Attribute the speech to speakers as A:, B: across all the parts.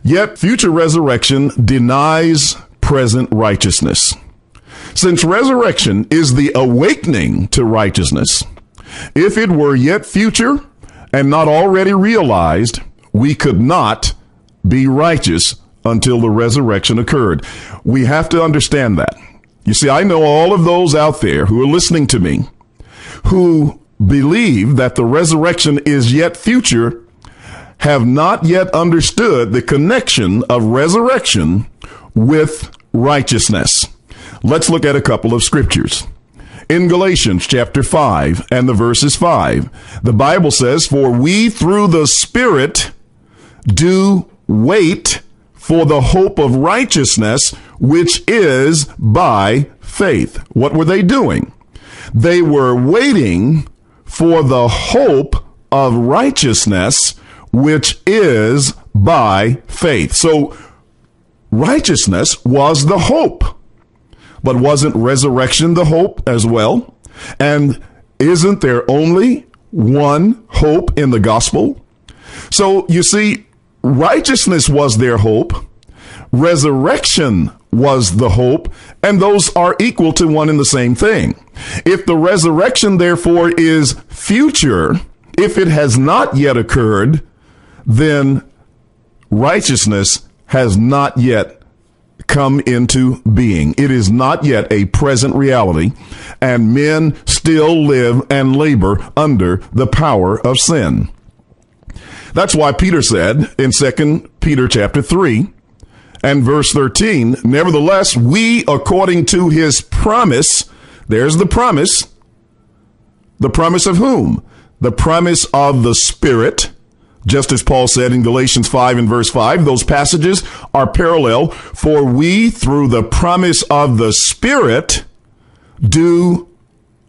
A: Yet future resurrection denies present righteousness. Since resurrection is the awakening to righteousness, if it were yet future and not already realized, we could not be righteous until the resurrection occurred. We have to understand that. You see, I know all of those out there who are listening to me who believe that the resurrection is yet future have not yet understood the connection of resurrection with righteousness. Let's look at a couple of scriptures. In Galatians chapter 5 and the verses 5, the Bible says, "For we through the Spirit do wait for the hope of righteousness, which is by faith." What were they doing? They were waiting for the hope of righteousness, which is by faith. So righteousness was the hope. But wasn't resurrection the hope as well? And isn't there only one hope in the gospel? So you see, righteousness was their hope. Resurrection was the hope, and those are equal to one and the same thing. If the resurrection, therefore, is future, if it has not yet occurred, then righteousness has not yet come into being. It is not yet a present reality, and men still live and labor under the power of sin. That's why Peter said in 2 Peter chapter 3 and verse 13, "Nevertheless, we, according to his promise," there's the promise. The promise of whom? The promise of the Spirit. Just as Paul said in Galatians 5 and verse 5, those passages are parallel. "For we, through the promise of the Spirit, do,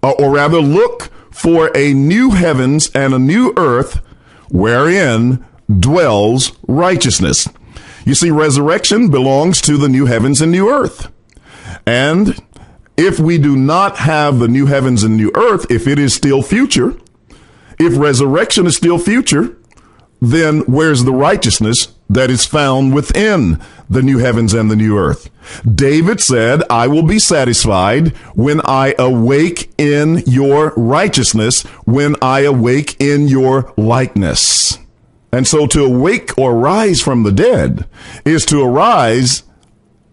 A: or rather look for a new heavens and a new earth wherein dwells righteousness." You see, resurrection belongs to the new heavens and new earth. And if we do not have the new heavens and new earth, if it is still future, if resurrection is still future, then where's the righteousness that is found within the new heavens and the new earth? David said, "I will be satisfied when I awake in your righteousness, when I awake in your likeness." And so to awake or rise from the dead is to arise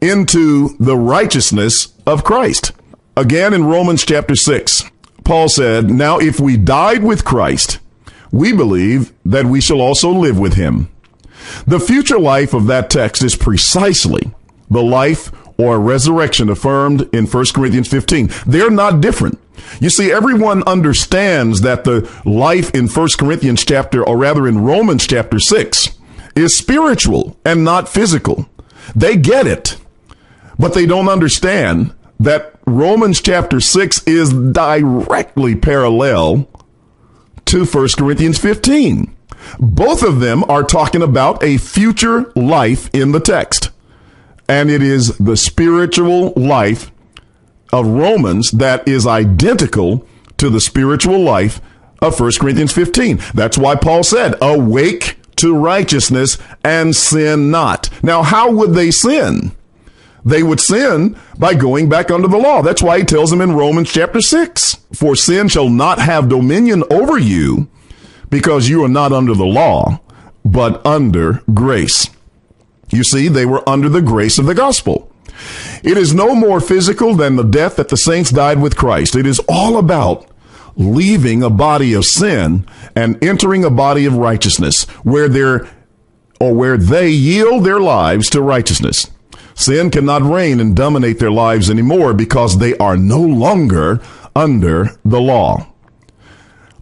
A: into the righteousness of Christ. Again, in Romans chapter 6, Paul said, "Now if we died with Christ, we believe that we shall also live with him." The future life of that text is precisely the life or resurrection affirmed in 1 Corinthians 15. They're not different. You see, everyone understands that the life in 1 Corinthians chapter, or rather in Romans chapter 6, is spiritual and not physical. They get it, but they don't understand that Romans chapter 6 is directly parallel to 1 Corinthians 15. Both of them are talking about a future life in the text. And it is the spiritual life of Romans that is identical to the spiritual life of 1 Corinthians 15. That's why Paul said, "Awake to righteousness and sin not." Now, how would they sin? They would sin by going back under the law. That's why he tells them in Romans chapter 6, "For sin shall not have dominion over you, because you are not under the law, but under grace." You see, they were under the grace of the gospel. It is no more physical than the death that the saints died with Christ. It is all about leaving a body of sin and entering a body of righteousness where they yield their lives to righteousness. Sin cannot reign and dominate their lives anymore because they are no longer under the law.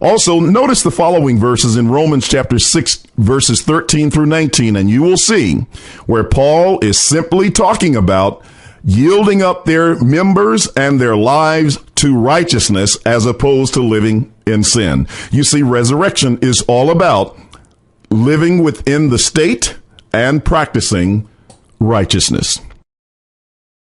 A: Also, notice the following verses in Romans chapter 6, verses 13 through 19, and you will see where Paul is simply talking about yielding up their members and their lives to righteousness as opposed to living in sin. You see, resurrection is all about living within the state and practicing righteousness.